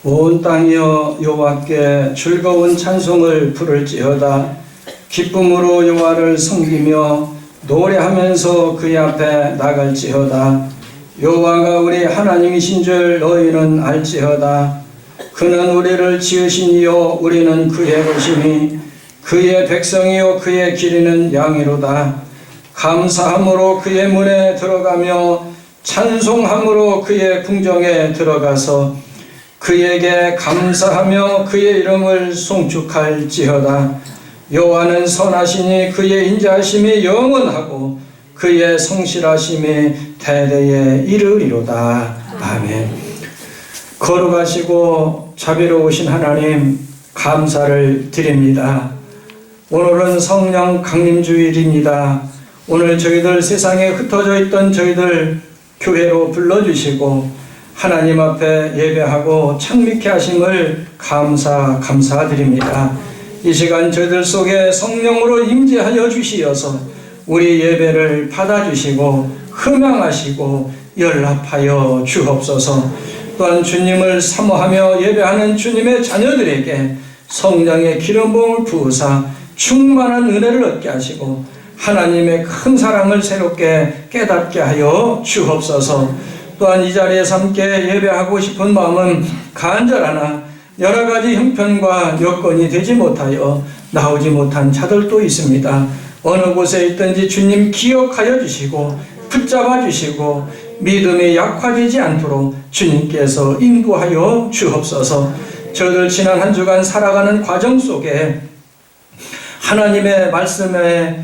온 땅이여 여호와께 즐거운 찬송을 부를지어다. 기쁨으로 여호와를 섬기며 노래하면서 그의 앞에 나갈지어다. 여호와가 우리 하나님이신 줄 너희는 알지어다. 그는 우리를 지으신 이요 우리는 그의 것이니 그의 백성이요 그의 기리는 양이로다. 감사함으로 그의 문에 들어가며 찬송함으로 그의 궁정에 들어가서 그에게 감사하며 그의 이름을 송축할지어다. 여호와는 선하시니 그의 인자하심이 영원하고 그의 성실하심이 대대에 이르리로다. 아멘. 거룩하시고 자비로우신 하나님, 감사를 드립니다. 오늘은 성령 강림주일입니다. 오늘 저희들 세상에 흩어져 있던 저희들 교회로 불러주시고 하나님 앞에 예배하고 창립케 하심을 감사드립니다. 이 시간 저희들 속에 성령으로 임재하여 주시어서 우리 예배를 받아주시고 흠양하시고 연락하여 주옵소서. 또한 주님을 사모하며 예배하는 주님의 자녀들에게 성령의 기름 부음을 부으사 충만한 은혜를 얻게 하시고 하나님의 큰 사랑을 새롭게 깨닫게 하여 주옵소서. 또한 이 자리에서 함께 예배하고 싶은 마음은 간절하나 여러 가지 형편과 여건이 되지 못하여 나오지 못한 자들도 있습니다. 어느 곳에 있든지 주님 기억하여 주시고 붙잡아 주시고 믿음이 약화되지 않도록 주님께서 인도하여 주옵소서. 저들 지난 한 주간 살아가는 과정 속에 하나님의 말씀에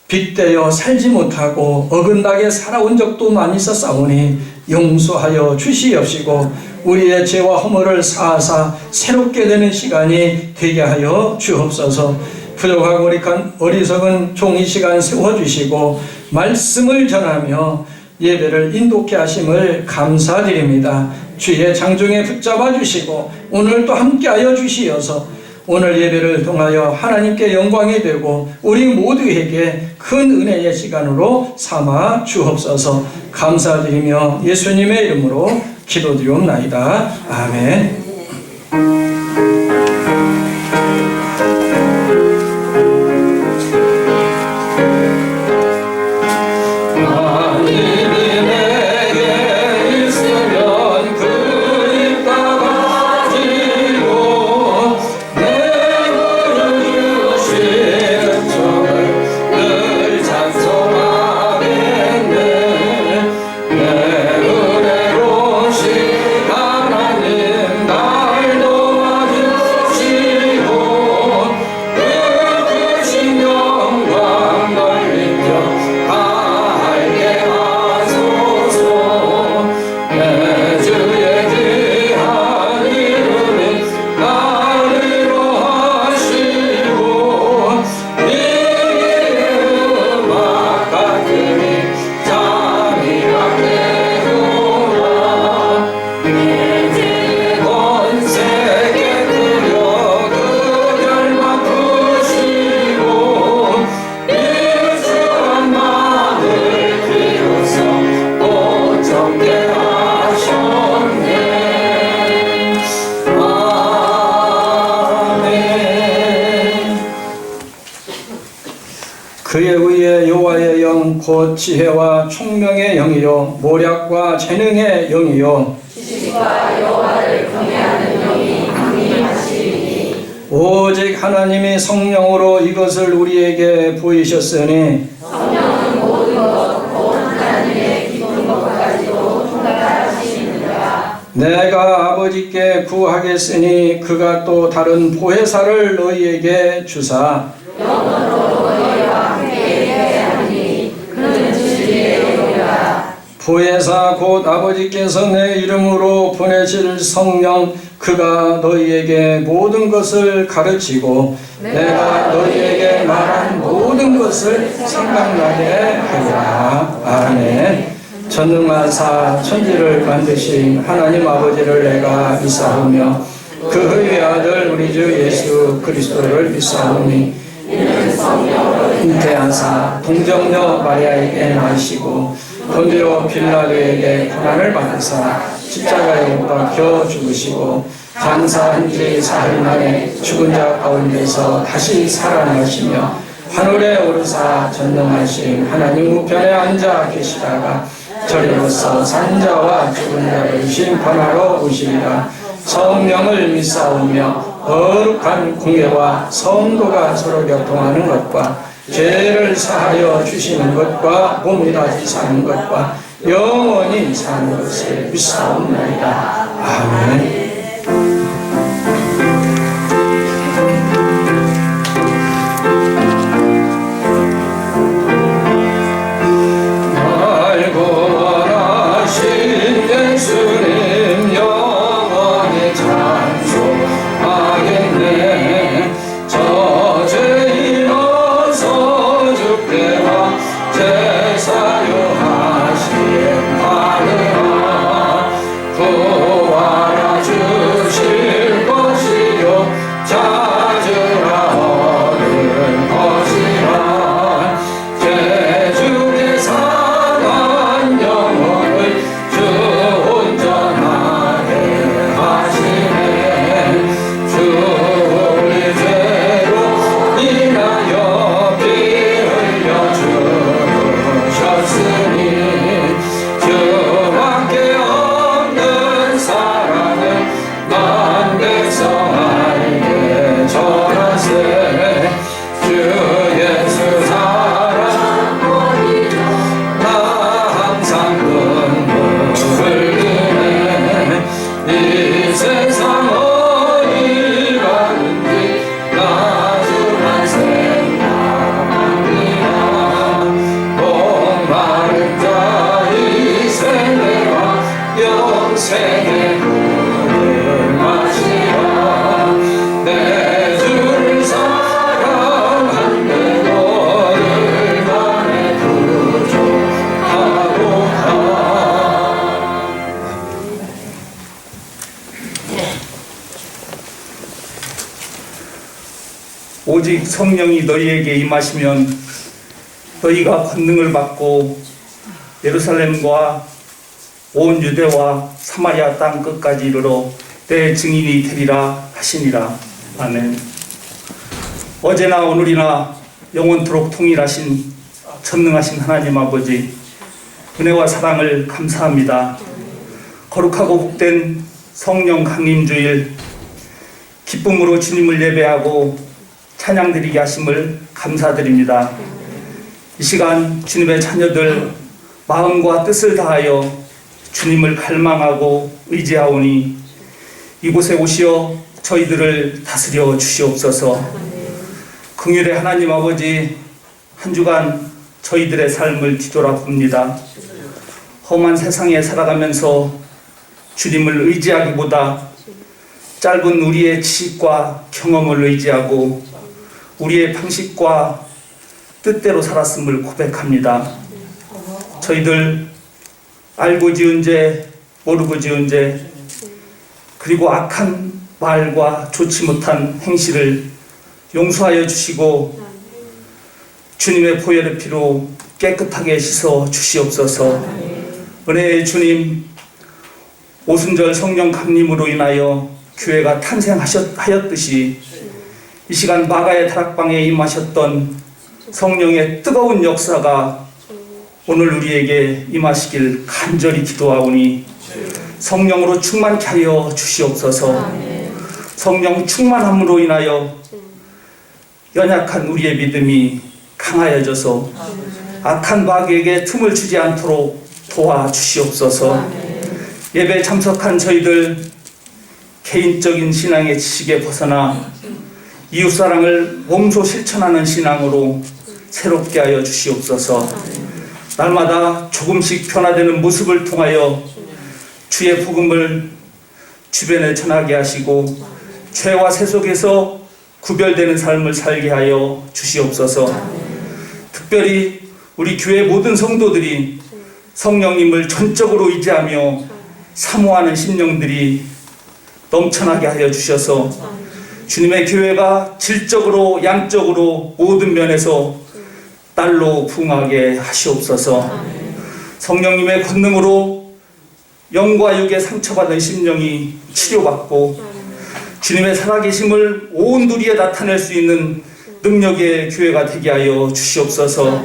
빗대어 살지 못하고 어긋나게 살아온 적도 많이 있었사오니 용서하여 주시옵시고 우리의 죄와 허물을 사하사 새롭게 되는 시간이 되게 하여 주옵소서. 부족하고 어리석은 종이 시간 세워주시고 말씀을 전하며 예배를 인도케 하심을 감사드립니다. 주의 장중에 붙잡아 주시고 오늘 또 함께하여 주시어서 오늘 예배를 통하여 하나님께 영광이 되고 우리 모두에게 큰 은혜의 시간으로 삼아 주옵소서. 감사드리며 예수님의 이름으로 기도드리옵나이다. 아멘. 그의 의에 여호와의 영 곧 지혜와 총명의 영이요 모략과 재능의 영이요 지식과 여호와를 경외하는 영이 강림하시리니 오직 하나님이 성령으로 이것을 우리에게 보이셨으니 성령은 모든 것 곧 하나님의 깊은 것까지도 통달하시느니라. 내가 아버지께 구하겠으니 그가 또 다른 보혜사를 너희에게 주사 영원토록 너희와 함께 하리니 그는 진리의 영이라. 보혜사 곧 아버지께서 내 이름으로 보내실 성령 그가 너희에게 모든 것을 가르치고 내가 너희에게 말한 모든 것을 생각나게 하리라. 아멘. 전능하사 천지를 만드신 하나님 아버지를 내가 믿사오며 그 외아들 우리 주 예수 그리스도를 믿사오니 잉태하사 동정녀 마리아에게 나시고 본디오 빌라도에게 고난을 받으사 십자가에 못 박혀 죽으시고 장사한 지 사흘 만에 죽은 자 가운데서 다시 살아나시며 하늘에 오르사 전능하신 하나님 우편에 앉아 계시다가 저리로서 산자와 죽은 자를 심판하러 오시리라. 성령을 믿사오며 거룩한 공예와 성도가 서로 교통하는 것과 죄를 사하여 주시는 것과 몸이 다시 사는 것과 영원히 사는 것을 믿사옵나이다. 아멘. 오직 성령이 너희에게 임하시면 너희가 권능을 받고 예루살렘과 온 유대와 사마리아 땅 끝까지 이르러 내 증인이 되리라 하시니라. 아멘. 어제나 오늘이나 영원토록 통일하신 전능하신 하나님 아버지, 은혜와 사랑을 감사합니다. 거룩하고 복된 성령 강림주일, 기쁨으로 주님을 예배하고 찬양드리게 하심을 감사드립니다. 이 시간 주님의 자녀들 마음과 뜻을 다하여 주님을 갈망하고 의지하오니 이곳에 오시어 저희들을 다스려 주시옵소서. 긍휼의 하나님 아버지, 한 주간 저희들의 삶을 뒤돌아봅니다. 험한 세상에 살아가면서 주님을 의지하기보다 짧은 우리의 지식과 경험을 의지하고 우리의 방식과 뜻대로 살았음을 고백합니다. 저희들 알고 지은 죄, 모르고 지은 죄, 그리고 악한 말과 좋지 못한 행실을 용서하여 주시고 주님의 보혈의 피로 깨끗하게 씻어 주시옵소서. 은혜의 주님, 오순절 성령 강림으로 인하여 교회가 탄생하였듯이 이 시간 마가의 다락방에 임하셨던 성령의 뜨거운 역사가 오늘 우리에게 임하시길 간절히 기도하오니 성령으로 충만케 하여 주시옵소서. 성령 충만함으로 인하여 연약한 우리의 믿음이 강하여져서 악한 마귀에게 틈을 주지 않도록 도와주시옵소서. 예배 참석한 저희들 개인적인 신앙의 지식에 벗어나 이웃사랑을 몸소 실천하는 신앙으로 새롭게 하여 주시옵소서. 날마다 조금씩 변화되는 모습을 통하여 주의 복음을 주변에 전하게 하시고 죄와 새 속에서 구별되는 삶을 살게 하여 주시옵소서. 특별히 우리 교회 모든 성도들이 성령님을 전적으로 의지하며 사모하는 심령들이 넘쳐나게 하여 주셔서 주님의 교회가 질적으로 양적으로 모든 면에서 딸로 부흥하게 하시옵소서. 성령님의 권능으로 영과 육의 상처받은 심령이 치료받고 주님의 살아계심을 온 누리에 나타낼 수 있는 능력의 교회가 되게 하여 주시옵소서.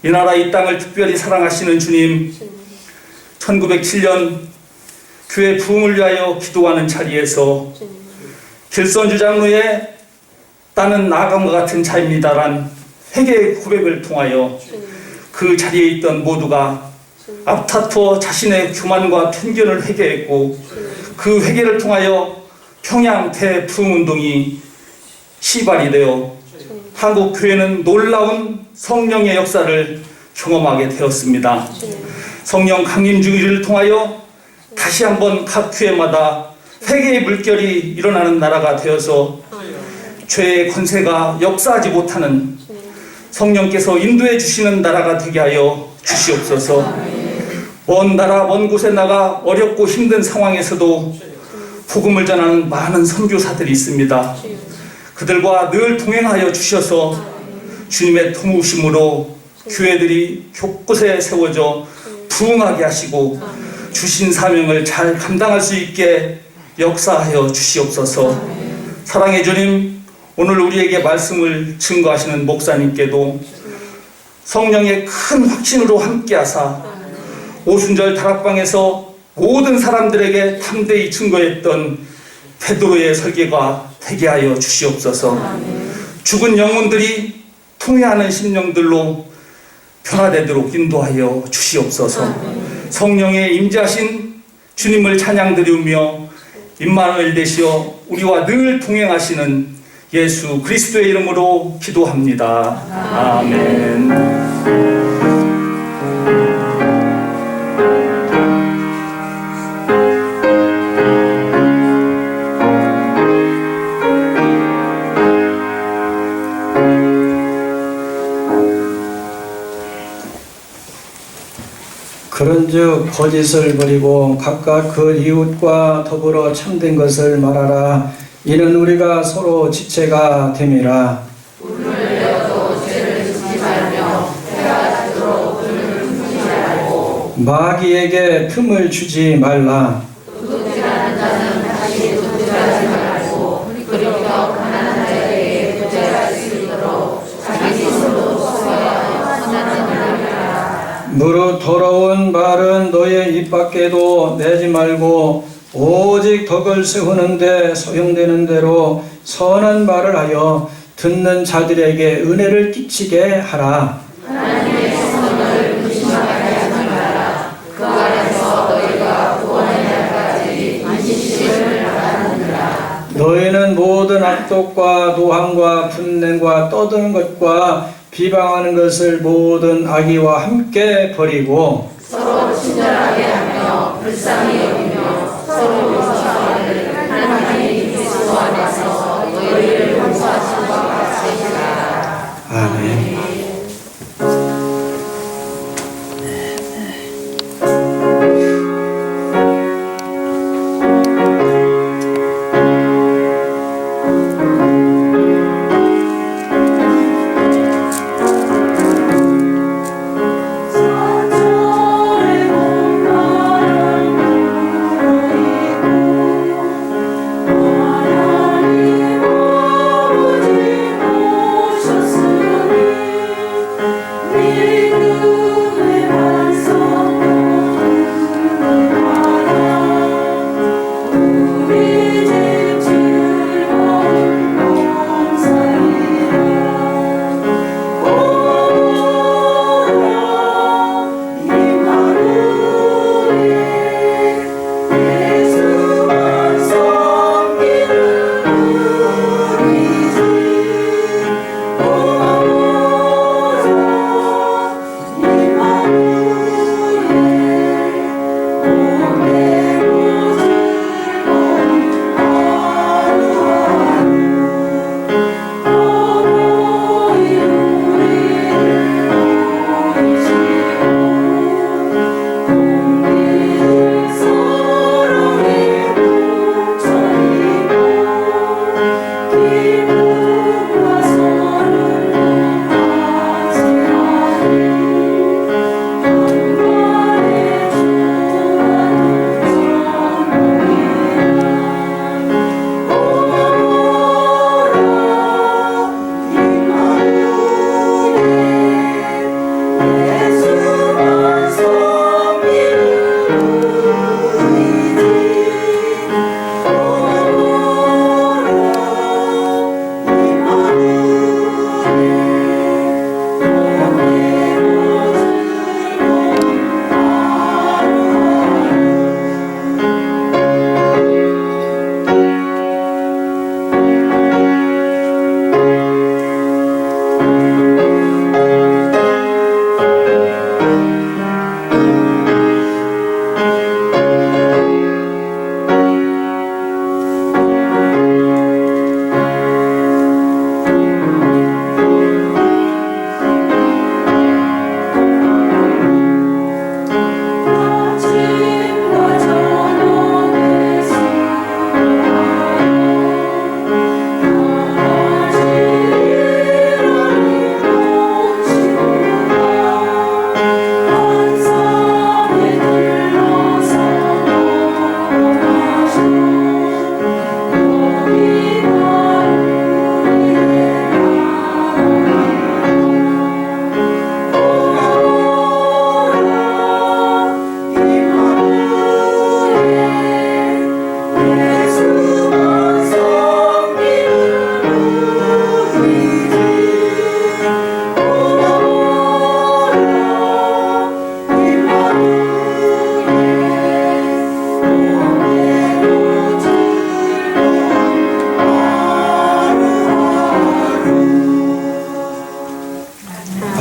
이 나라 이 땅을 특별히 사랑하시는 주님, 1907년 교회 부흥을 위하여 기도하는 자리에서 길선주 장로의 나는 나아간 것 같은 자입니다란 회개의 고백을 통하여 그 자리에 있던 모두가 앞다투어 자신의 교만과 편견을 회개했고 그 회개를 통하여 평양 대부흥운동이 시발이 되어 한국 교회는 놀라운 성령의 역사를 경험하게 되었습니다. 성령 강림주의를 통하여 다시 한번 각 교회마다 회개의 물결이 일어나는 나라가 되어서 죄의 권세가 역사하지 못하는 성령께서 인도해 주시는 나라가 되게 하여 주시옵소서. 먼 나라 먼 곳에 나가 어렵고 힘든 상황에서도 복음을 전하는 많은 선교사들이 있습니다. 그들과 늘 동행하여 주셔서 주님의 도우심으로 교회들이 곳곳에 세워져 부흥하게 하시고 주신 사명을 잘 감당할 수 있게 역사하여 주시옵소서. 사랑의 주님, 오늘 우리에게 말씀을 증거하시는 목사님께도 성령의 큰 확신으로 함께하사 오순절 다락방에서 모든 사람들에게 담대히 증거했던 베드로의 설계가 되게 하여 주시옵소서. 죽은 영혼들이 통회하는 심령들로 변화되도록 인도하여 주시옵소서. 성령의 임재하신 주님을 찬양드리며 임마누엘 되시어 우리와 늘 동행하시는 예수 그리스도의 이름으로 기도합니다. 아멘. 그런즉 거짓을 버리고 각각 그 이웃과 더불어 참된 것을 말하라. 이는 우리가 서로 지체가 됨이라. 분을 내어도 죄를 짓지 말며 해가 지도록 분을 품지 말고 마귀에게 틈을 주지 말라. 도둑질하는 자는 다시 도둑질하지 말고 그리고 가난한 자에게 도둑질할 수 있도록 자기 스스로 수고하여 선한 일을 하라. 무릇 더러운 말은 너의 입 밖에도 내지 말고 오직 덕을 세우는데 소용되는 대로 선한 말을 하여 듣는 자들에게 은혜를 끼치게 하라. 하나님의 성령을 의심하게 하지 말라. 그 안에서 너희가 구원의 날까지 안식심을 바라느니라. 너희는 모든 악독과 노함과 분냄과 떠드는 것과 비방하는 것을 모든 악의와 함께 버리고 서로 친절하게 하며 불쌍히 여기며 서로 용서하기를 하나님이 그리스도 안에서 너희를 용서하신 것 같이 하라. 아멘. 하나님 아버지 오셨으니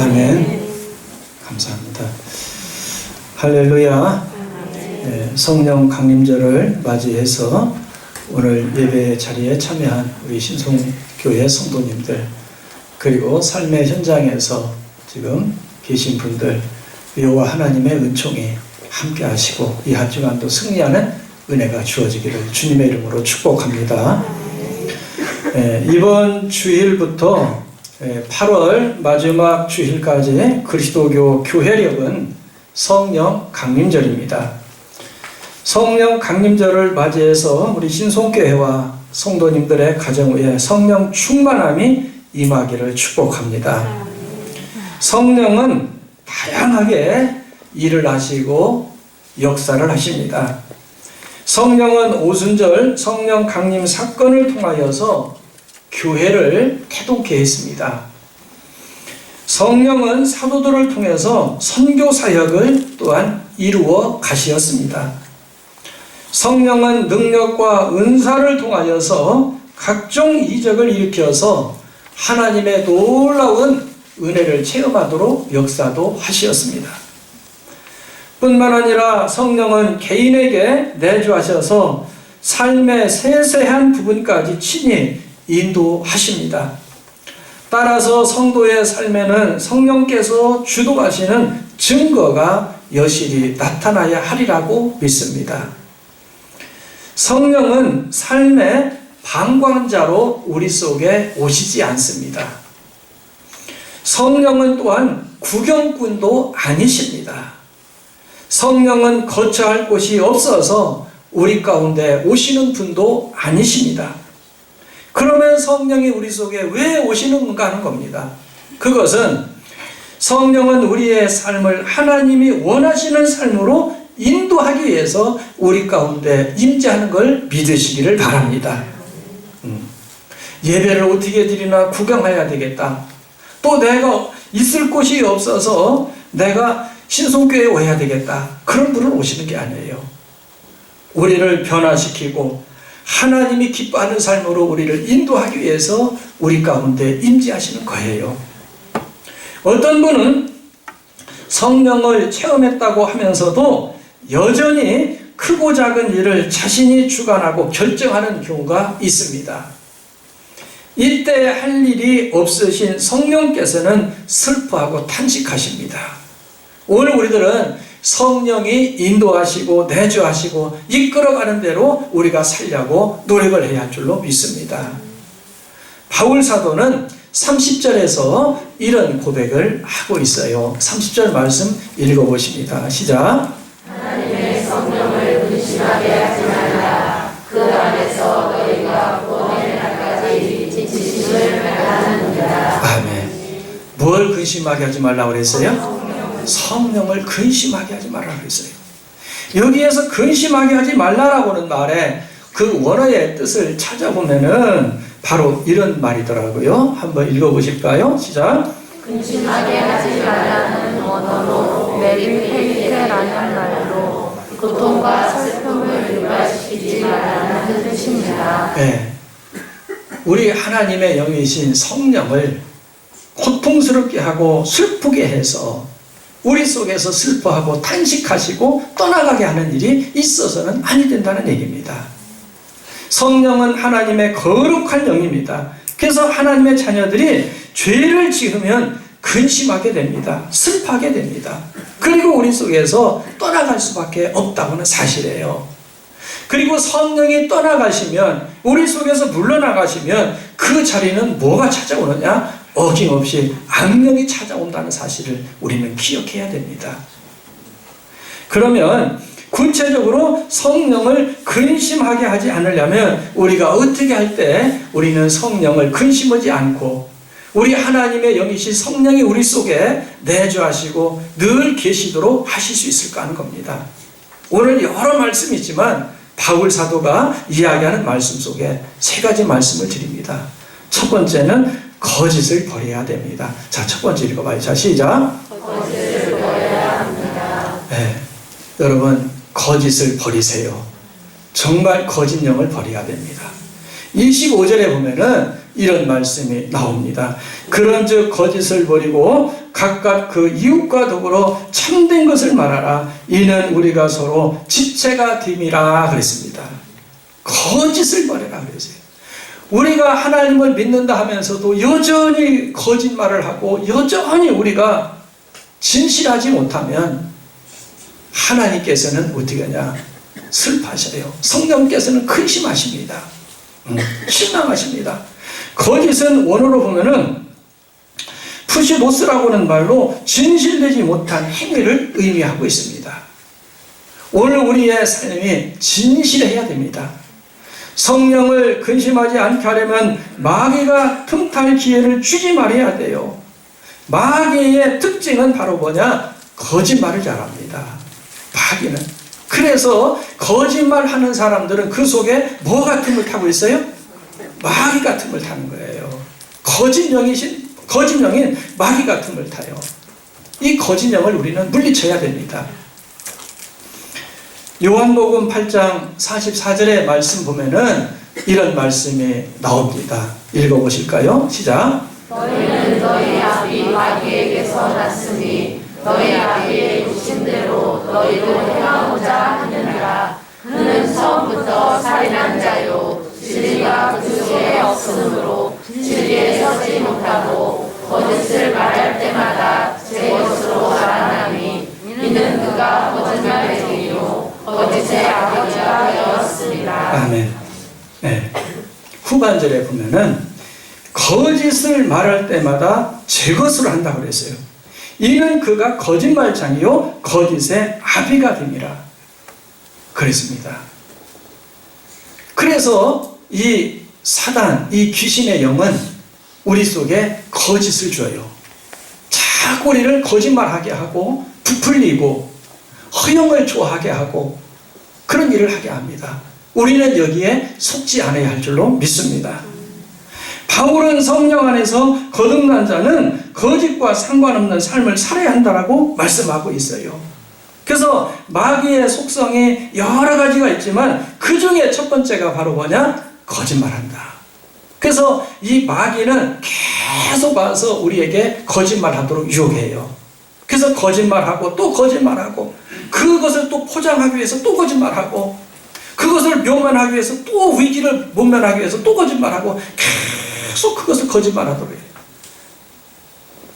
아멘. 감사합니다. 할렐루야. 성령 강림절을 맞이해서 오늘 예배 자리에 참여한 우리 신송교회 성도님들, 그리고 삶의 현장에서 지금 계신 분들, 여호와 하나님의 은총이 함께 하시고 이 한 주간도 승리하는 은혜가 주어지기를 주님의 이름으로 축복합니다. 이번 주일부터 8월 마지막 주일까지 그리스도교 교회력은 성령 강림절입니다. 성령 강림절을 맞이해서 우리 신송교회와 성도님들의 가정 위에 성령 충만함이 임하기를 축복합니다. 성령은 다양하게 일을 하시고 역사를 하십니다. 성령은 오순절 성령 강림 사건을 통하여서 교회를 태동케 했습니다. 성령은 사도들을 통해서 선교 사역을 또한 이루어 가시었습니다. 성령은 능력과 은사를 통하여서 각종 이적을 일으켜서 하나님의 놀라운 은혜를 체험하도록 역사도 하시었습니다. 뿐만 아니라 성령은 개인에게 내주하셔서 삶의 세세한 부분까지 친히 인도하십니다. 따라서 성도의 삶에는 성령께서 주도하시는 증거가 여실히 나타나야 하리라고 믿습니다. 성령은 삶의 방관자로 우리 속에 오시지 않습니다. 성령은 또한 구경꾼도 아니십니다. 성령은 거처 할 곳이 없어서 우리 가운데 오시는 분도 아니십니다. 그러면 성령이 우리 속에 왜 오시는가 하는 겁니다. 그것은 성령은 우리의 삶을 하나님이 원하시는 삶으로 인도하기 위해서 우리 가운데 임재하는 걸 믿으시기를 바랍니다. 예배를 어떻게 드리나 구경해야 되겠다. 또 내가 있을 곳이 없어서 내가 신송교회에 와야 되겠다. 그런 분은 오시는 게 아니에요. 우리를 변화시키고 하나님이 기뻐하는 삶으로 우리를 인도하기 위해서 우리 가운데 임재하시는 거예요. 어떤 분은 성령을 체험했다고 하면서도 여전히 크고 작은 일을 자신이 주관하고 결정하는 경우가 있습니다. 이때 할 일이 없으신 성령께서는 슬퍼하고 탄식하십니다. 오늘 우리들은 성령이 인도하시고 내주하시고 이끌어가는 대로 우리가 살려고 노력을 해야 할 줄로 믿습니다. 바울 사도는 30절에서 이런 고백을 하고 있어요. 30절 말씀 읽어보십니다. 시작. 하나님의 성령을 근심하게 하지 말라. 그 안에서 너희가 구원의 날까지 지치심을 받았느니라. 아멘. 뭘 근심하게 하지 말라고 그랬어요? 성령을 근심하게 하지 말라고 그랬어요. 여기에서 근심하게 하지 말라라고는 말에 그 원어의 뜻을 찾아보면은 바로 이런 말이더라고요. 한번 읽어보실까요? 시작. 근심하게 하지 말라는 원어로 메리페이테라는 말로 고통과 슬픔을 유발시키지 말라는 뜻입니다. 네. 우리 하나님의 영이신 성령을 고통스럽게 하고 슬프게 해서 우리 속에서 슬퍼하고 탄식하시고 떠나가게 하는 일이 있어서는 아니 된다는 얘기입니다. 성령은 하나님의 거룩한 영입니다. 그래서 하나님의 자녀들이 죄를 지으면 근심하게 됩니다. 슬퍼하게 됩니다. 그리고 우리 속에서 떠나갈 수밖에 없다고는 사실이에요. 그리고 성령이 떠나가시면, 우리 속에서 물러나가시면 그 자리는 뭐가 찾아오느냐? 어김없이 악령이 찾아온다는 사실을 우리는 기억해야 됩니다. 그러면 구체적으로 성령을 근심하게 하지 않으려면 우리가 어떻게 할 때 우리는 성령을 근심하지 않고 우리 하나님의 영이신 성령이 우리 속에 내주하시고 늘 계시도록 하실 수 있을까 하는 겁니다. 오늘 여러 말씀이 있지만 바울 사도가 이야기하는 말씀 속에 세 가지 말씀을 드립니다. 첫 번째는 거짓을 버려야 됩니다. 자, 첫 번째 읽어봐요. 자, 시작. 거짓을 버려야 합니다. 네, 여러분 거짓을 버리세요. 정말 거짓 영을 버려야 됩니다. 25절에 보면은 이런 말씀이 나옵니다. 그런즉 거짓을 버리고 각각 그 이웃과 더불어 참된 것을 말하라. 이는 우리가 서로 지체가 됨이라 그랬습니다. 거짓을 버려라 그랬어요. 우리가 하나님을 믿는다 하면서도 여전히 거짓말을 하고 여전히 우리가 진실하지 못하면 하나님께서는 어떻게 하냐? 슬퍼하셔요. 성령께서는 근심하십니다. 실망하십니다. 거짓은 원어로 보면은 푸시노스라고 하는 말로 진실되지 못한 행위를 의미하고 있습니다. 오늘 우리의 삶이 진실해야 됩니다. 성령을 근심하지 않게 하려면 마귀가 틈탈 기회를 주지 말아야 돼요. 마귀의 특징은 바로 뭐냐? 거짓말을 잘합니다. 마귀는. 그래서 거짓말하는 사람들은 그 속에 뭐 같은 걸 타고 있어요? 마귀 같은 걸 타는 거예요. 거짓령인 마귀 같은 걸 타요. 이 거짓령을 우리는 물리쳐야 됩니다. 요한복음 8장 44절의 말씀 보면은 이런 말씀이 나옵니다. 읽어보실까요? 시작. 너희는 너희 아비 마귀에게서 났으니 너희 아비의 욕심대로 너희도 행하고자 하느니라. 그는 처음부터 살인한 자요 진리가 그 속에 없으므로 진리에 서지 못하고 거짓을 말할 때마다 제 것으로 말하나니 이는 그가 거짓말쟁이요 거짓의 아버지가 되었습니다. 아멘. 네. 후반절에 보면은 거짓을 말할 때마다 제 것으로 한다고 그랬어요. 이는 그가 거짓말장이요 거짓의 아비가 됨이라 그랬습니다. 그래서 이 사단, 이 귀신의 영은 우리 속에 거짓을 줘요. 자꾸 우리를 거짓말하게 하고 부풀리고 허영을 좋아하게 하고 그런 일을 하게 합니다. 우리는 여기에 속지 않아야 할 줄로 믿습니다. 바울은 성령 안에서 거듭난 자는 거짓과 상관없는 삶을 살아야 한다라고 말씀하고 있어요. 그래서 마귀의 속성이 여러 가지가 있지만 그 중에 첫 번째가 바로 뭐냐? 거짓말한다. 그래서 이 마귀는 계속 와서 우리에게 거짓말하도록 유혹해요. 그래서 거짓말하고 또 거짓말하고 그것을 또 포장하기 위해서 또 거짓말하고 그것을 묘면하기 위해서 또 위기를 모면하기 위해서 또 거짓말하고 계속 그것을 거짓말하도록 해요.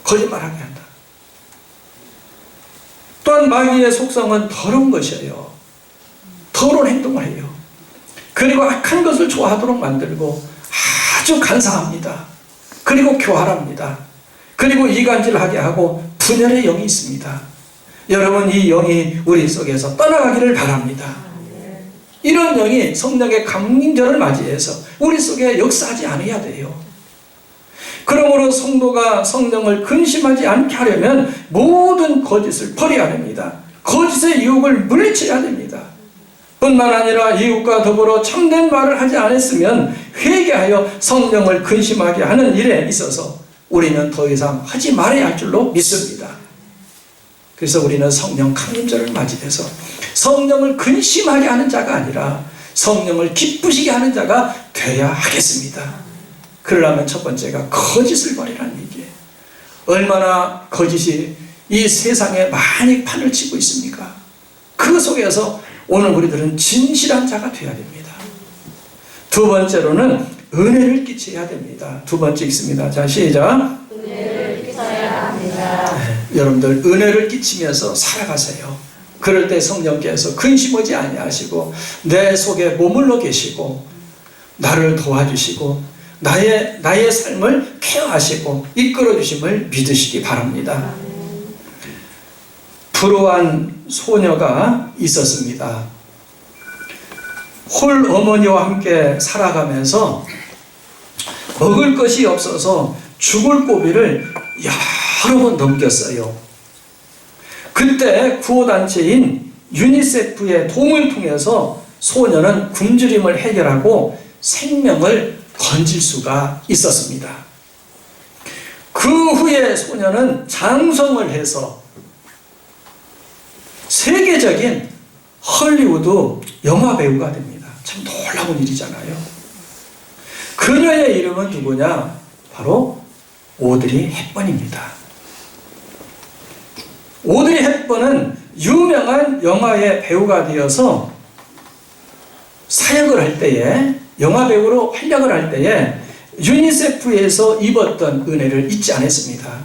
거짓말하게 한다. 또한 마귀의 속성은 더러운 것이에요. 더러운 행동을 해요. 그리고 악한 것을 좋아하도록 만들고 아주 간사합니다. 그리고 교활합니다. 그리고 이간질하게 하고 분열의 영이 있습니다. 여러분 이 영이 우리 속에서 떠나가기를 바랍니다. 이런 영이 성령의 강림절을 맞이해서 우리 속에 역사하지 않아야 돼요. 그러므로 성도가 성령을 근심하지 않게 하려면 모든 거짓을 버려야 됩니다. 거짓의 유혹을 물리쳐야 됩니다. 뿐만 아니라 이웃과 더불어 참된 말을 하지 않았으면 회개하여 성령을 근심하게 하는 일에 있어서 우리는 더 이상 하지 말아야 할 줄로 믿습니다. 그래서 우리는 성령 강림절을 맞이해서 성령을 근심하게 하는 자가 아니라 성령을 기쁘시게 하는 자가 되어야 하겠습니다. 그러려면 첫 번째가 거짓을 버리라는 얘기예요. 얼마나 거짓이 이 세상에 많이 판을 치고 있습니까? 그 속에서 오늘 우리들은 진실한 자가 되어야 됩니다. 두 번째로는 은혜를 끼쳐야 됩니다. 두 번째 있습니다. 자, 시작. 은혜를 끼쳐야 합니다. 네, 여러분들 은혜를 끼치면서 살아가세요. 그럴 때 성령께서 근심하지 아니하시고 내 속에 머물러 계시고 나를 도와주시고 나의 삶을 케어하시고 이끌어 주심을 믿으시기 바랍니다. 불우한 소녀가 있었습니다. 홀 어머니와 함께 살아가면서 먹을 것이 없어서 죽을 고비를 여러 번 넘겼어요. 그때 구호단체인 유니세프의 도움을 통해서 소녀는 굶주림을 해결하고 생명을 건질 수가 있었습니다. 그 후에 소녀는 장성을 해서 세계적인 헐리우드 영화 배우가 됩니다. 참 놀라운 일이잖아요. 그녀의 이름은 누구냐? 바로 오드리 헵번입니다. 오드리 헵번은 유명한 영화의 배우가 되어서 사역을 할 때에, 영화 배우로 활약을 할 때에 유니세프에서 입었던 은혜를 잊지 않았습니다.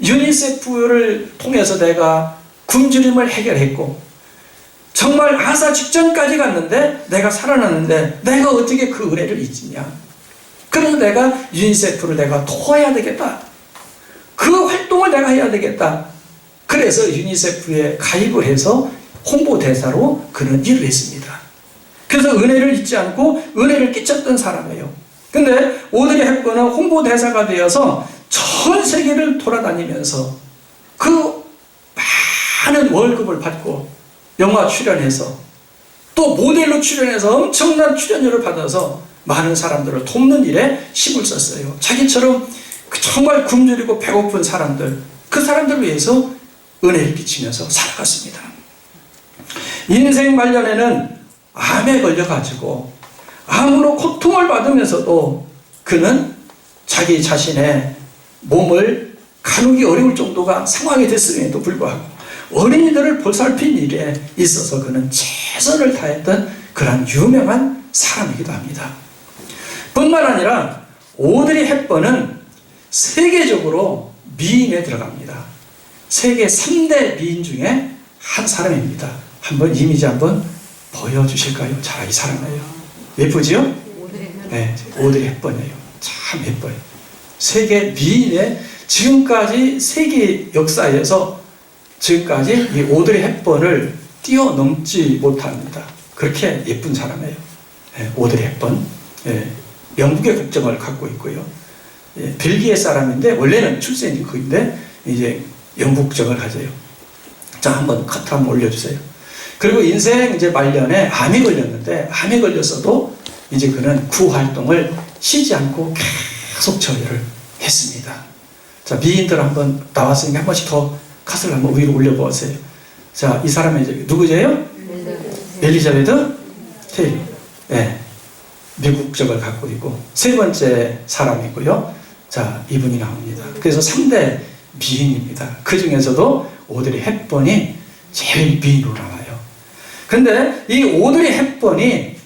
유니세프를 통해서 내가 굶주림을 해결했고, 정말 아사 직전까지 갔는데 내가 살아났는데 내가 어떻게 그 은혜를 잊냐? 그래서 내가 유니세프를 내가 도와야 되겠다. 그 활동을 내가 해야 되겠다. 그래서 유니세프에 가입을 해서 홍보대사로 그는 일을 했습니다. 그래서 은혜를 잊지 않고 은혜를 끼쳤던 사람이에요. 근데 오드리 헵번은 홍보대사가 되어서 전 세계를 돌아다니면서 그 많은 월급을 받고 영화 출연해서 또 모델로 출연해서 엄청난 출연료를 받아서 많은 사람들을 돕는 일에 힘을 썼어요. 자기처럼 정말 굶주리고 배고픈 사람들, 그 사람들을 위해서 은혜를 끼치면서 살아갔습니다. 인생 말년에는 암에 걸려가지고 암으로 고통을 받으면서도 그는 자기 자신의 몸을 가누기 어려울 정도가 상황이 됐음에도 불구하고 어린이들을 보살핀 일에 있어서 그는 최선을 다했던 그런 유명한 사람이기도 합니다. 뿐만 아니라 오드리 헵번은 세계적으로 미인에 들어갑니다. 세계 3대 미인 중에 한 사람입니다. 한번 이미지 한번 보여주실까요? 자, 이 사람이에요. 예쁘지요? 네, 오드리 헵번이에요. 참 예뻐요. 세계 미인의 지금까지 세계 역사에서 지금까지 이 오드리 헵번을 뛰어넘지 못합니다. 그렇게 예쁜 사람이에요. 네, 오드리 헵번. 네, 영국의 국적을 갖고 있고요. 네, 벨기에 사람인데 원래는 출생이 거기인데 이제 영국 국적을 가져요. 자, 한번 카트 한번 올려주세요. 그리고 인생 이제 말년에 암이 걸렸는데 암이 걸렸어도 이제 그는 구활동을 쉬지 않고 계속 처리를 했습니다. 자, 미인들 한번 나왔으니까 한 번씩 더 카트를 한번 위로 올려보세요. 자, 이 사람이 이제 누구세요? 엘리자베트 테일러. 네, 미국 국적을 갖고 있고 세 번째 사람이고요. 자, 이분이 나옵니다. 그래서 3대 미인입니다. 그 중에서도 오드리 헵번이 제일 미인으로 나와요. 근데 이 오드리 헵번이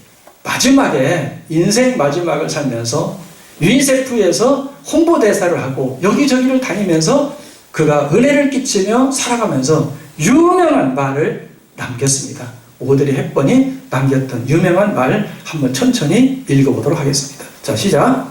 마지막에 인생 마지막을 살면서 유니세프에서 홍보대사를 하고 여기저기를 다니면서 그가 은혜를 끼치며 살아가면서 유명한 말을 남겼습니다. 오드리 헵번이 남겼던 유명한 말 한번 천천히 읽어보도록 하겠습니다. 자, 시작.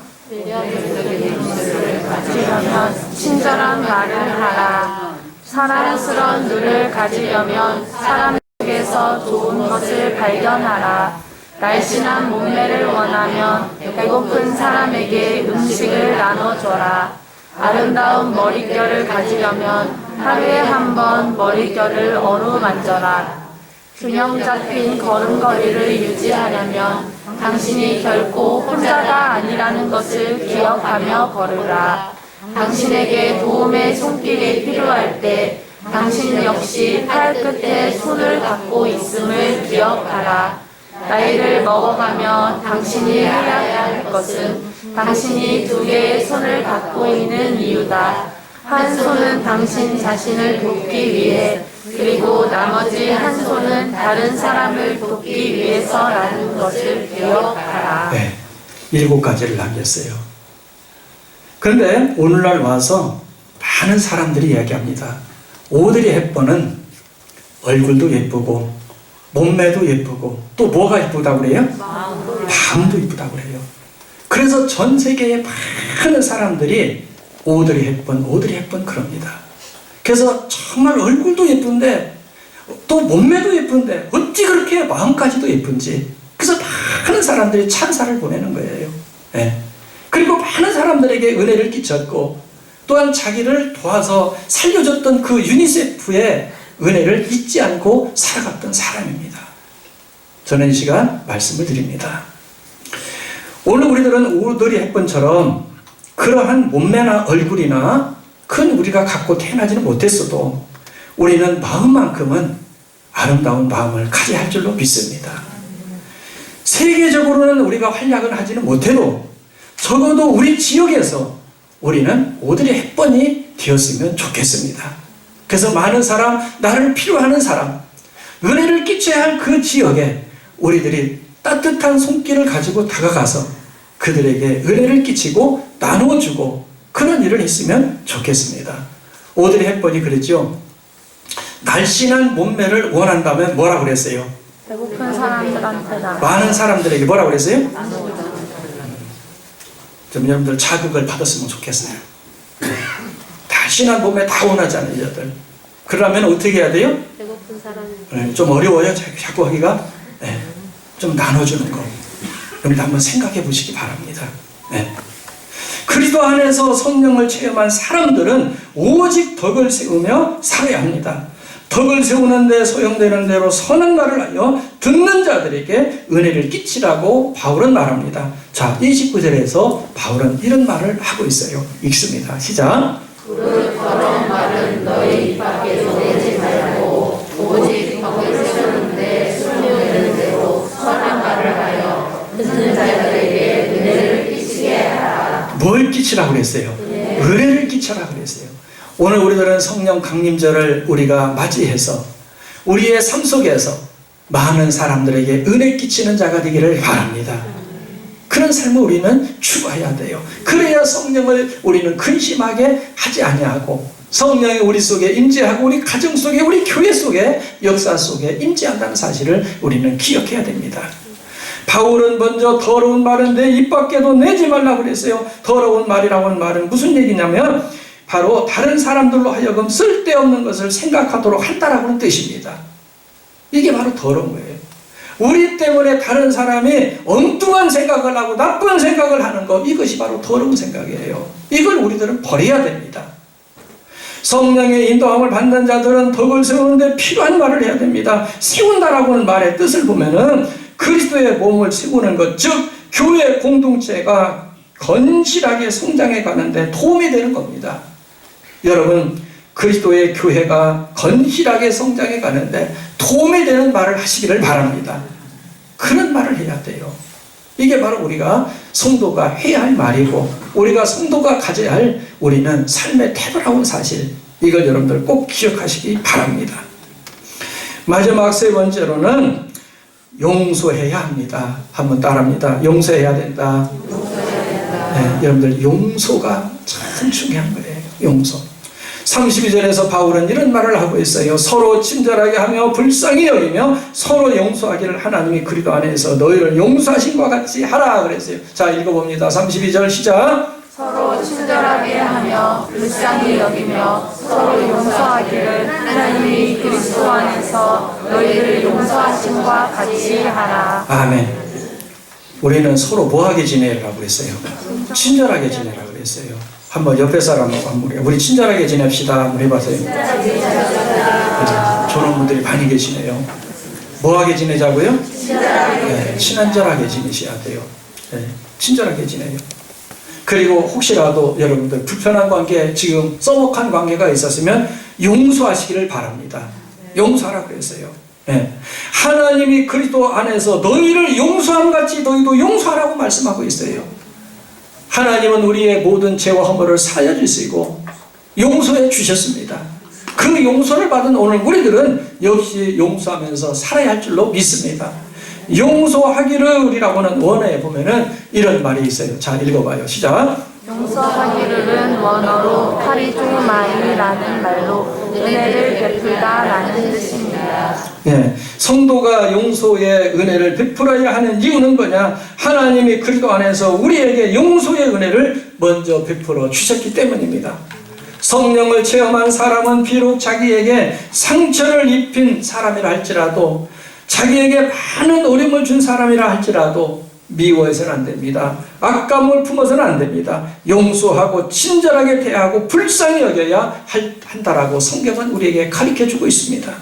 가지려면 친절한 말을 하라. 사랑스러운 눈을 가지려면 사람 속에서 좋은 것을 발견하라. 날씬한 몸매를 원하면 배고픈 사람에게 음식을 나눠줘라. 아름다운 머릿결을 가지려면 하루에 한 번 머릿결을 어루만져라. 균형 잡힌 걸음걸이를 유지하려면 당신이 결코 혼자가 아니라는 것을 기억하며 걸으라. 당신에게 도움의 손길이 필요할 때 당신 역시 팔끝에 손을 갖고 있음을 기억하라. 나이를 먹어가며 당신이 해야 할 것은 당신이 2개의 손을 갖고 있는 이유다. 한 손은 당신 자신을 돕기 위해, 그리고 나머지 한 손은 다른 사람을 돕기 위해서라는 것을 기억하라. 네, 7가지를 남겼어요. 그런데 오늘날 와서 많은 사람들이 이야기합니다. 오드리 헵번은 얼굴도 예쁘고 몸매도 예쁘고 또 뭐가 예쁘다고 그래요? 마음도 예쁘다고 그래요. 그래서 전 세계의 많은 사람들이 오드리 헵번 그럽니다. 그래서 정말 얼굴도 예쁜데 또 몸매도 예쁜데 어찌 그렇게 마음까지도 예쁜지, 그래서 많은 사람들이 찬사를 보내는 거예요. 네. 그리고 많은 사람들에게 은혜를 끼쳤고 또한 자기를 도와서 살려줬던 그 유니세프의 은혜를 잊지 않고 살아갔던 사람입니다. 저는 이 시간 말씀을 드립니다. 오늘 우리들은 오드리 헵번처럼 그러한 몸매나 얼굴이나 큰 우리가 갖고 태어나지는 못했어도 우리는 마음만큼은 아름다운 마음을 가져야 할 줄로 믿습니다. 세계적으로는 우리가 활약을 하지는 못해도 적어도 우리 지역에서 우리는 오드리 헵번이 되었으면 좋겠습니다. 그래서 많은 사람, 나를 필요하는 사람, 은혜를 끼쳐야 할 그 지역에 우리들이 따뜻한 손길을 가지고 다가가서 그들에게 은혜를 끼치고 나누어주고 그런 일을 했으면 좋겠습니다. 오드리 헵번이 그랬죠. 날씬한 몸매를 원한다면 뭐라고 그랬어요? 배고픈 사람들한테나 많은 사람들에게 뭐라고 그랬어요? 좀 여러분들 자극을 받았으면 좋겠어요. 날씬한 몸매 다 원하잖아요, 여자들. 그러면 어떻게 해야 돼요? 배고픈 사람 좀 어려워요, 자꾸 하기가. 네. 좀 나눠주는 거. 여러분들 한번 생각해 보시기 바랍니다. 네. 그리스도 안에서 성령을 체험한 사람들은 오직 덕을 세우며 살아야 합니다. 덕을 세우는데 소용되는 대로 선한 말을 하여 듣는 자들에게 은혜를 끼치라고 바울은 말합니다. 자, 29절에서 바울은 이런 말을 하고 있어요. 읽습니다. 시작. 그 더러운 말은 너희 입 밖에서 내지 말고 오직 덕을 세우는데 소용되는 대로 선한 말을 하여 듣는 자들에게 은혜를 끼치게 하라. 뭘 끼치라고 그랬어요? 은혜를 끼쳐라 그랬어요. 오늘 우리들은 성령 강림절을 우리가 맞이해서 우리의 삶 속에서 많은 사람들에게 은혜 끼치는 자가 되기를 바랍니다. 그런 삶을 우리는 추구해야 돼요. 그래야 성령을 우리는 근심하게 하지 아니하고 성령이 우리 속에 임재하고 우리 가정 속에 우리 교회 속에 역사 속에 임재한다는 사실을 우리는 기억해야 됩니다. 바울은 먼저 더러운 말은 내 입 밖에도 내지 말라고 그랬어요. 더러운 말이라고 하는 말은 무슨 얘기냐면 바로 다른 사람들로 하여금 쓸데없는 것을 생각하도록 한다라는 뜻입니다. 이게 바로 더러운 거예요. 우리 때문에 다른 사람이 엉뚱한 생각을 하고 나쁜 생각을 하는 것, 이것이 바로 더러운 생각이에요. 이걸 우리들은 버려야 됩니다. 성령의 인도함을 받는 자들은 덕을 세우는데 필요한 말을 해야 됩니다. 세운다라고 하는 말의 뜻을 보면은 그리스도의 몸을 세우는 것, 즉 교회 공동체가 건실하게 성장해 가는데 도움이 되는 겁니다. 여러분, 그리스도의 교회가 건실하게 성장해 가는데 도움이 되는 말을 하시기를 바랍니다. 그런 말을 해야 돼요. 이게 바로 우리가 성도가 해야 할 말이고 우리가 성도가 가져야 할 우리는 삶의 태도라는 사실, 이걸 여러분들 꼭 기억하시기 바랍니다. 마지막 세 번째로는 용서해야 합니다. 한번 따라합니다. 용서해야 된다. 네, 여러분들 용서가 참 중요한 거예요. 용서. 32절에서 바울은 이런 말을 하고 있어요. 서로 친절하게 하며 불쌍히 여기며 서로 용서하기를 하나님이 그리스도 안에서 너희를 용서하신 것 같이 하라 그랬어요. 자, 읽어봅니다. 32절 시작. 서로 친절하게 하며 불쌍히 여기며 서로 용서하기를 하나님이 그리스도 안에서 너희를 용서하심과 같이 하라. 아멘. 우리는 서로 뭐하게 지내라고 했어요? 친절하게 지내라고 했어요. 한번 옆에 사람하고 한번 우리 친절하게 지냅시다. 한번 해봐세요. 저런 분들이 많이 계시네요. 뭐하게 지내자고요? 네, 친절하게 지내셔야 돼요. 네, 친절하게 지내요. 그리고 혹시라도 여러분들 불편한 관계, 지금 써먹한 관계가 있었으면 용서하시기를 바랍니다. 용서하라고 그랬어요. 네. 하나님이 그리스도 안에서 너희를 용서함 같이 너희도 용서하라고 말씀하고 있어요. 하나님은 우리의 모든 죄와 허물을 사여 주시고 용서해 주셨습니다. 그 용서를 받은 오늘 우리들은 역시 용서하면서 살아야 할 줄로 믿습니다. 용서하기를 우리라고는 원어에 보면은 이런 말이 있어요. 자, 읽어봐요. 시작. 용서하기를은 원어로 카리조마이라는 말로 은혜를 베풀다라는 뜻입니다. 예, 성도가 용서의 은혜를 베풀어야 하는 이유는 뭐냐? 하나님이 그리스도 안에서 우리에게 용서의 은혜를 먼저 베풀어 주셨기 때문입니다. 성령을 체험한 사람은 비록 자기에게 상처를 입힌 사람이라 할지라도, 자기에게 많은 어려움을 준 사람이라 할지라도 미워해서는 안 됩니다. 악감을 품어서는 안 됩니다. 용서하고 친절하게 대하고 불쌍히 여겨야 한다라고 성경은 우리에게 가르쳐주고 있습니다.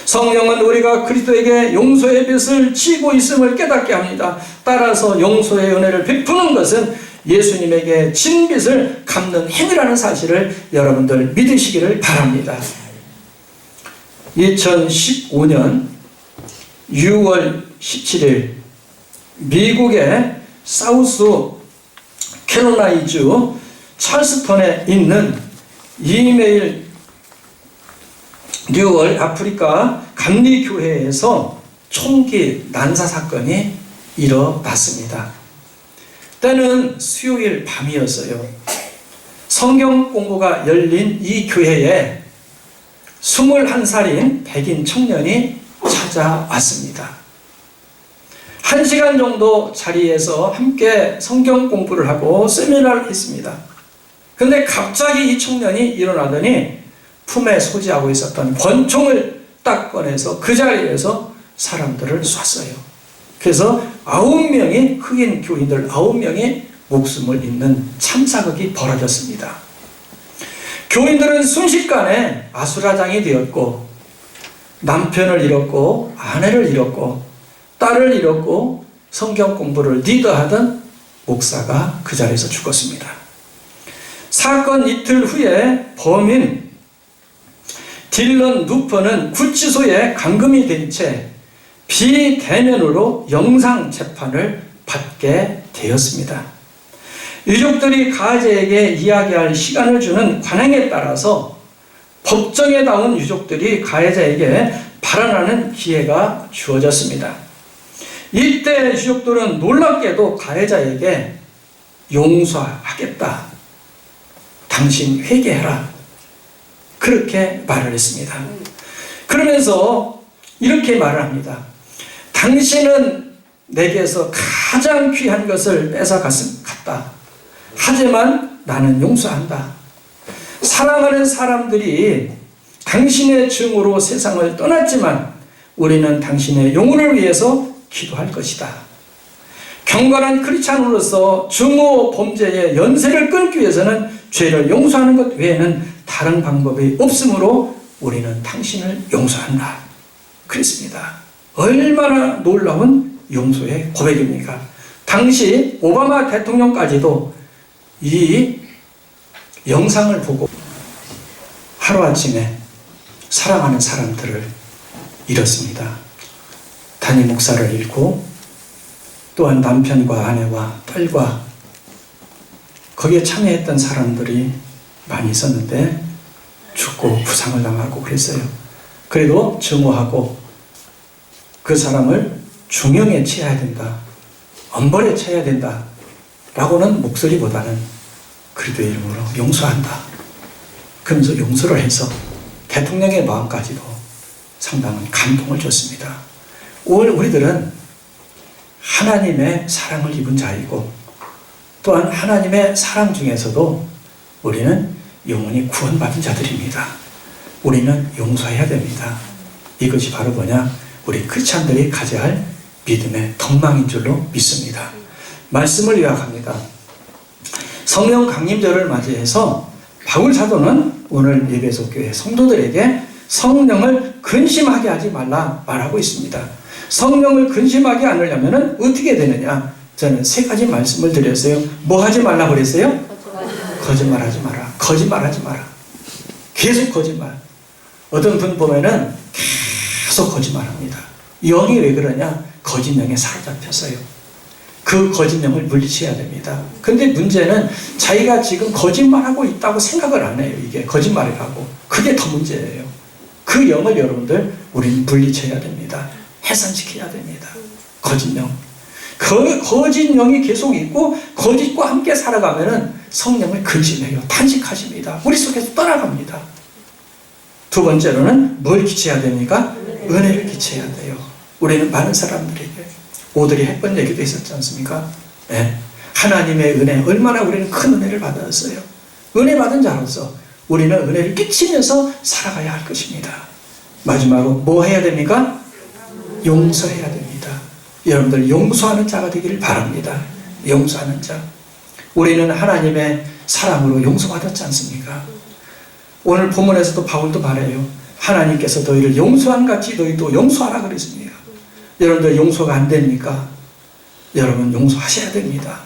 성령은 우리가 그리스도에게 용서의 빚을 지고 있음을 깨닫게 합니다. 따라서 용서의 은혜를 베푸는 것은 예수님에게 진 빚을 갚는 행위라는 사실을 여러분들 믿으시기를 바랍니다. 2015년 6월 17일 미국의 사우스 캐롤라이주 찰스턴에 있는 이메일 뉴월 아프리카 감리교회에서 총기 난사 사건이 일어났습니다. 때는 수요일 밤이었어요. 성경 공부가 열린 이 교회에 21살인 백인 청년이 찾아왔습니다. 1시간 정도 자리에서 함께 성경 공부를 하고 세미나를 했습니다. 그런데 갑자기 이 청년이 일어나더니 품에 소지하고 있었던 권총을 딱 꺼내서 그 자리에서 사람들을 쐈어요. 그래서 9명이 흑인 교인들 9명이 목숨을 잃는 참사극이 벌어졌습니다. 교인들은 순식간에 아수라장이 되었고 남편을 잃었고 아내를 잃었고 딸을 잃었고 성경 공부를 리더하던 목사가 그 자리에서 죽었습니다. 사건 이틀 후에 범인 딜런 루퍼는 구치소에 감금이 된 채 비대면으로 영상 재판을 받게 되었습니다. 유족들이 가해자에게 이야기할 시간을 주는 관행에 따라서 법정에 나온 유족들이 가해자에게 발언하는 기회가 주어졌습니다. 이때 유족들은 놀랍게도 가해자에게 용서하겠다. 당신 회개해라. 그렇게 말을 했습니다. 그러면서 이렇게 말을 합니다. 당신은 내게서 가장 귀한 것을 뺏어갔다. 하지만 나는 용서한다. 사랑하는 사람들이 당신의 증오로 세상을 떠났지만 우리는 당신의 영혼을 위해서 기도할 것이다. 경건한 크리스찬으로서 증오 범죄의 연쇄를 끊기 위해서는 죄를 용서하는 것 외에는 다른 방법이 없으므로 우리는 당신을 용서한다. 그랬습니다. 얼마나 놀라운 용서의 고백입니까? 당시 오바마 대통령까지도 이 영상을 보고 하루아침에 사랑하는 사람들을 잃었습니다. 담임 목사를 잃고 또한 남편과 아내와 딸과 거기에 참여했던 사람들이 많이 있었는데 죽고 부상을 당하고 그랬어요. 그래도 증오하고 그 사람을 중형에 처해야 된다. 엄벌에 처해야 된다. 라고는 목소리보다는 그리스도의 이름으로 용서한다. 그러면서 용서를 해서 대통령의 마음까지도 상당한 감동을 줬습니다. 오늘 우리들은 하나님의 사랑을 입은 자이고 또한 하나님의 사랑 중에서도 우리는 영원히 구원받은 자들입니다. 우리는 용서해야 됩니다. 이것이 바로 뭐냐? 우리 크리스찬들이 가져야 할 믿음의 덕망인 줄로 믿습니다. 말씀을 요약합니다. 성령 강림절을 맞이해서 바울 사도는 오늘 예배소 교회 성도들에게 성령을 근심하게 하지 말라 말하고 있습니다. 성령을 근심하게 않으려면 어떻게 되느냐? 저는 3가지 말씀을 드렸어요. 뭐 하지 말라고 그랬어요? 거짓말하지 마라. 거짓말하지 마라. 계속 거짓말. 어떤 분 보면은 계속 거짓말합니다. 영이 왜 그러냐? 거짓 영에 사로잡혔어요. 그 거짓 영을 물리쳐야 됩니다. 근데 문제는 자기가 지금 거짓말하고 있다고 생각을 안 해요. 이게 거짓말이라고. 그게 더 문제예요. 그 영을 여러분들 우리는 물리쳐야 됩니다. 해산시켜야 됩니다. 거짓 영. 거짓 영이 계속 있고 거짓과 함께 살아가면은 성령을 근심해요. 탄식하십니다. 우리 속에서 떠나갑니다. 두 번째로는 뭘 기쳐야 됩니까? 은혜를 기쳐야 돼요. 우리는 많은 사람들에게 오드리 헵번 얘기도 있었지 않습니까? 네. 하나님의 은혜, 얼마나 우리는 큰 은혜를 받았어요. 은혜 받은 자로서 우리는 은혜를 끼치면서 살아가야 할 것입니다. 마지막으로 뭐 해야 됩니까? 용서해야 됩니다. 여러분들 용서하는 자가 되기를 바랍니다. 용서하는 자. 우리는 하나님의 사랑으로 용서받았지 않습니까? 오늘 본문에서도 바울도 말해요. 하나님께서 너희를 용서한 같이 너희도 용서하라 그랬습니다. 여러분들 용서가 안 됩니까? 여러분 용서하셔야 됩니다.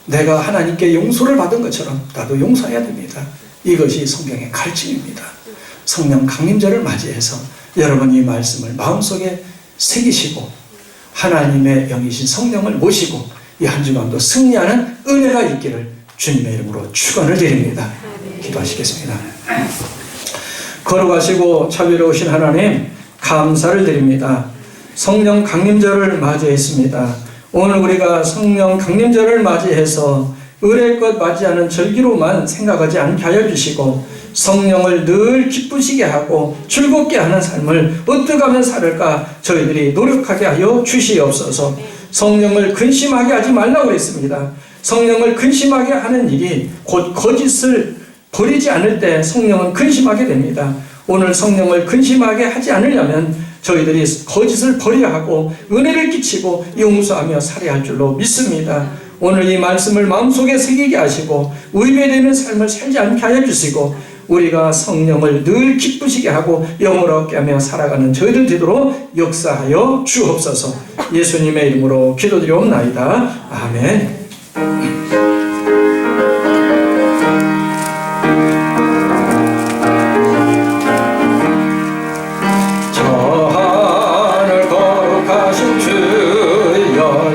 내가 하나님께 용서를 받은 것처럼 나도 용서해야 됩니다. 이것이 성경의 가르침입니다. 성령 강림절을 맞이해서 여러분 이 말씀을 마음속에 새기시고 하나님의 영이신 성령을 모시고 이 한 주간도 승리하는 은혜가 있기를 주님의 이름으로 축원을 드립니다. 기도하시겠습니다. 거룩하시고 자비로우신 하나님, 감사를 드립니다. 성령 강림절을 맞이했습니다. 오늘 우리가 성령 강림절을 맞이해서 의례껏 맞이하는 절기로만 생각하지 않게 하여 주시고 성령을 늘 기쁘시게 하고 즐겁게 하는 삶을 어떻게 하면 살을까 저희들이 노력하게 하여 주시옵소서. 성령을 근심하게 하지 말라고 했습니다. 성령을 근심하게 하는 일이 곧 거짓을 버리지 않을 때 성령은 근심하게 됩니다. 오늘 성령을 근심하게 하지 않으려면 저희들이 거짓을 버려야 하고 은혜를 끼치고 용서하며 살아야 할 줄로 믿습니다. 오늘 이 말씀을 마음속에 새기게 하시고 위배되는 삶을 살지 않게 하여 주시고 우리가 성령을 늘 기쁘시게 하고 영을 얻게 하며 살아가는 저희들 되도록 역사하여 주옵소서. 예수님의 이름으로 기도드리옵나이다. 아멘.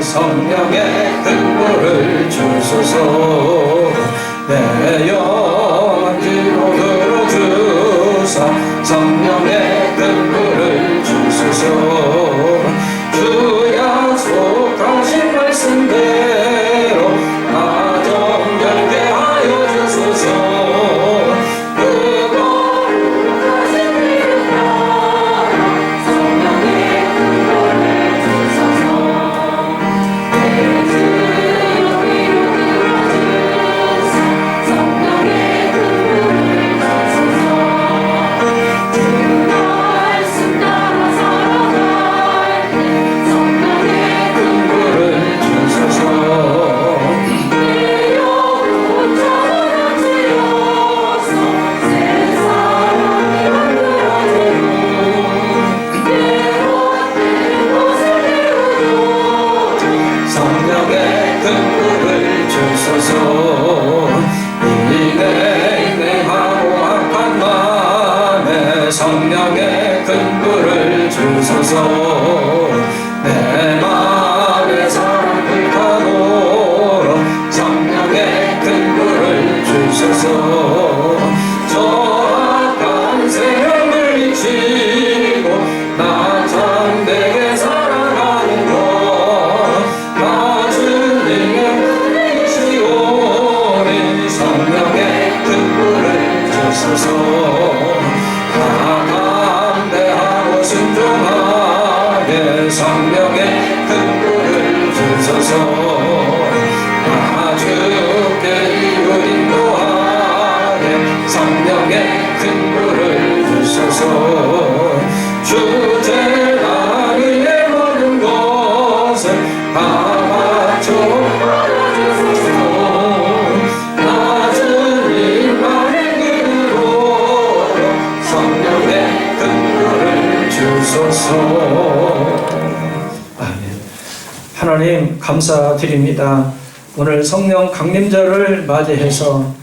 성령의 근본을 주소서. 내 영혼 귀로 들어주사 성령의 근본을 주소서. 주 약속하신 말씀대로 나 정결케 하여 주소서. 성령의 근본을 주소서. 내 마음에 사랑을 가도록 성령의 근본을 주소서. 저악한 세력을 이치고 나 참되게 살아가는 것 나 주님의 이시오니 성령의 근본을 주소서. 순종하게 성령의 근본을 주소서. 나 주께 이루 인도하게 성령의 근본을 주소서. 주제가 위에 모든 것을 다 바쳐 주소서. 나 주님만의 그리로 성령의 근본을 주소서. 아멘. 하나님 감사드립니다. 오늘 성령 강림절을 맞이해서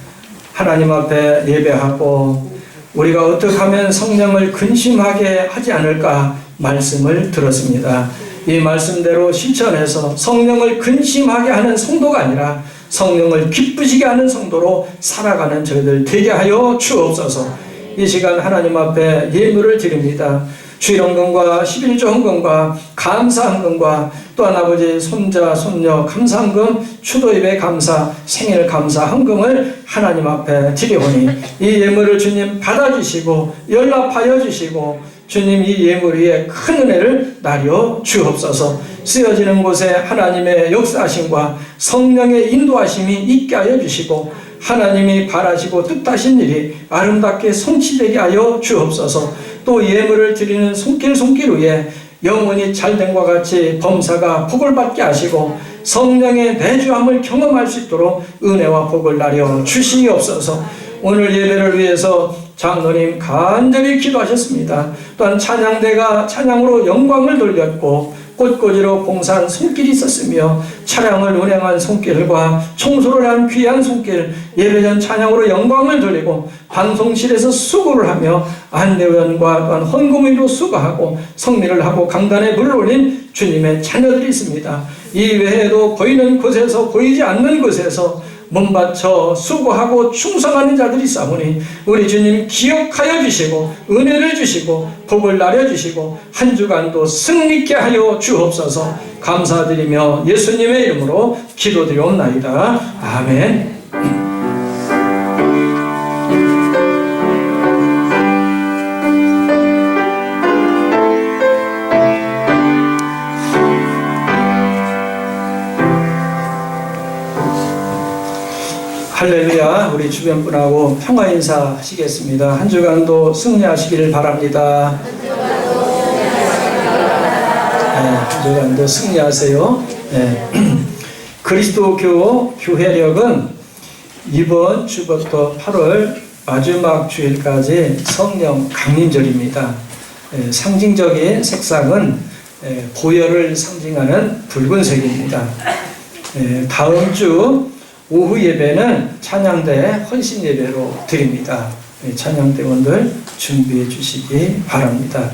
하나님 앞에 예배하고 우리가 어떻게 하면 성령을 근심하게 하지 않을까 말씀을 들었습니다. 이 말씀대로 실천해서 성령을 근심하게 하는 성도가 아니라 성령을 기쁘시게 하는 성도로 살아가는 저희들 되게 하여 주옵소서. 이 시간 하나님 앞에 예물을 드립니다. 주일헌금과 11조 헌금과 감사헌금과 또한 아버지 손자 손녀 감사헌금 추도예배 감사 생일 감사 헌금을 하나님 앞에 드리오니 이 예물을 주님 받아주시고 연락하여 주시고 주님 이 예물 위에 큰 은혜를 나려 주옵소서. 쓰여지는 곳에 하나님의 역사하심과 성령의 인도하심이 있게 하여 주시고 하나님이 바라시고 뜻하신 일이 아름답게 성취되게 하여 주옵소서. 또 예물을 드리는 손길 위에 영원히 잘됨과 같이 범사가 복을 받게 하시고 성령의 내주함을 경험할 수 있도록 은혜와 복을 나려 주시옵소서. 오늘 예배를 위해서 장로님 간절히 기도하셨습니다. 또한 찬양대가 찬양으로 영광을 돌렸고 꽃꽂이로 봉사한 손길이 있었으며 차량을 운행한 손길과 청소를 한 귀한 손길, 예배전 찬양으로 영광을 돌리고 방송실에서 수고를 하며 안내원과 또한 헌금의로 수고하고 성례를 하고 강단에 물을 올린 주님의 자녀들이 있습니다. 이 외에도 보이는 곳에서 보이지 않는 곳에서 몸바쳐 수고하고 충성하는 자들이 있사오니 우리 주님 기억하여 주시고 은혜를 주시고 복을 나려주시고 한 주간도 승리케 하여 주옵소서. 감사드리며 예수님의 이름으로 기도드리옵나이다. 아멘. 할렐루야. 우리 주변 분하고 평화 인사 하시겠습니다. 한 주간도 승리하시기를 바랍니다. 한 주간도 승리하세요. 그리스도교 교회력은 이번 주부터 8월 마지막 주일까지 성령 강림절입니다. 상징적인 색상은 보혈을 상징하는 붉은색입니다. 다음 주 오후 예배는 찬양대 헌신 예배로 드립니다. 찬양대원들 준비해 주시기 바랍니다.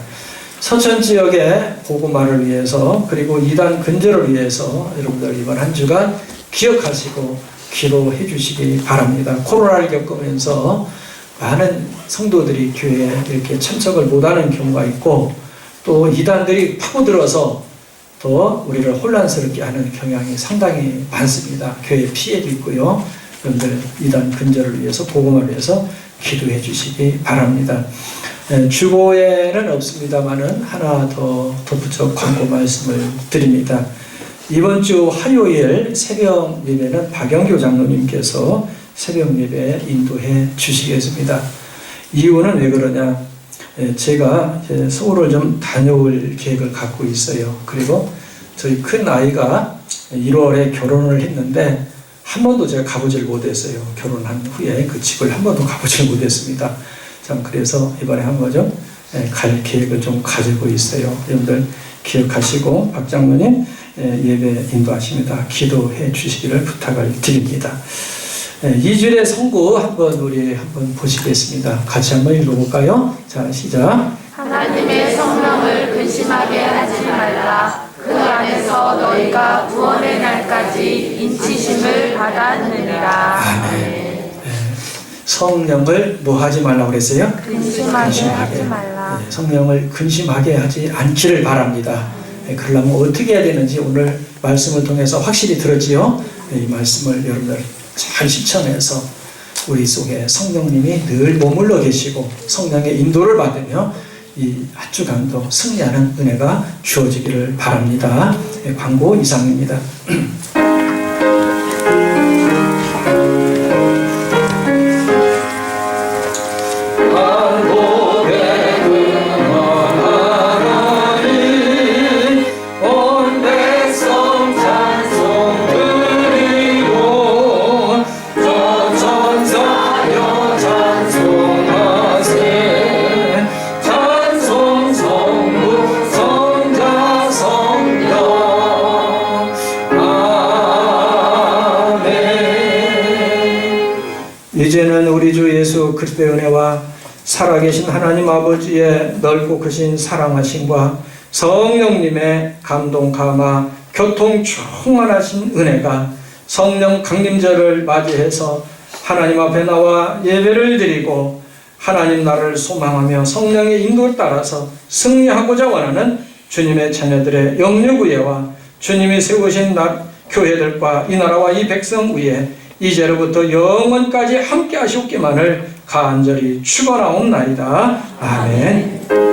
서천 지역의 복음화를 위해서 그리고 이단 근절을 위해서 여러분들 이번 한 주간 기억하시고 기도해 주시기 바랍니다. 코로나를 겪으면서 많은 성도들이 교회에 이렇게 참석을 못하는 경우가 있고 또 이단들이 파고들어서 또 우리를 혼란스럽게 하는 경향이 상당히 많습니다. 교회 피해도 있고요. 여러분들 이단 근절을 위해서 복음을 위해서 기도해 주시기 바랍니다. 주보에는 없습니다만은 하나 더 덧붙여 광고 말씀을 드립니다. 이번 주 화요일 새벽 예배는 박영교 장로님께서 새벽 예배 인도해 주시겠습니다. 이유는 왜 그러냐? 제가 서울을 좀 다녀올 계획을 갖고 있어요. 그리고 저희 큰 아이가 1월에 결혼을 했는데 한 번도 제가 가보질 못했어요. 결혼한 후에 그 집을 한 번도 가보질 못했습니다. 참 그래서 이번에 한번 좀 갈 계획을 좀 가지고 있어요. 여러분들 기억하시고 박 장로님 예배 인도하십니다. 기도해 주시기를 부탁을 드립니다. 2줄의 성구 우리 한번 보시겠습니다. 같이 한번 읽어볼까요? 자, 시작. 하나님의 성령을 근심하게 하지 말라. 그 안에서 너희가 구원의 날까지 인치심을 받았느니라. 아멘. 성령을 뭐 하지 말라고 그랬어요? 근심하게 하지 말라. 성령을 근심하게 하지 않기를 바랍니다. 그러려면 어떻게 해야 되는지 오늘 말씀을 통해서 확실히 들었지요? 이 말씀을 여러분들 잘 실천해서 우리 속에 성령님이 늘 머물러 계시고 성령의 인도를 받으며 이 한 주간도 승리하는 은혜가 주어지기를 바랍니다. 광고 이상입니다. 이제는 우리 주 예수 그리스도의 은혜와 살아계신 하나님 아버지의 넓고 크신 사랑하심과 성령님의 감동 감화 교통 충만하신 은혜가 성령 강림절을 맞이해서 하나님 앞에 나와 예배를 드리고 하나님 나라를 소망하며 성령의 인도를 따라서 승리하고자 원하는 주님의 자녀들의 영육의회와 주님이 세우신 교회들과 이 나라와 이 백성 위에 이제로부터 영원까지 함께 하시옵기만을 간절히 축원하옵나이다. 아멘.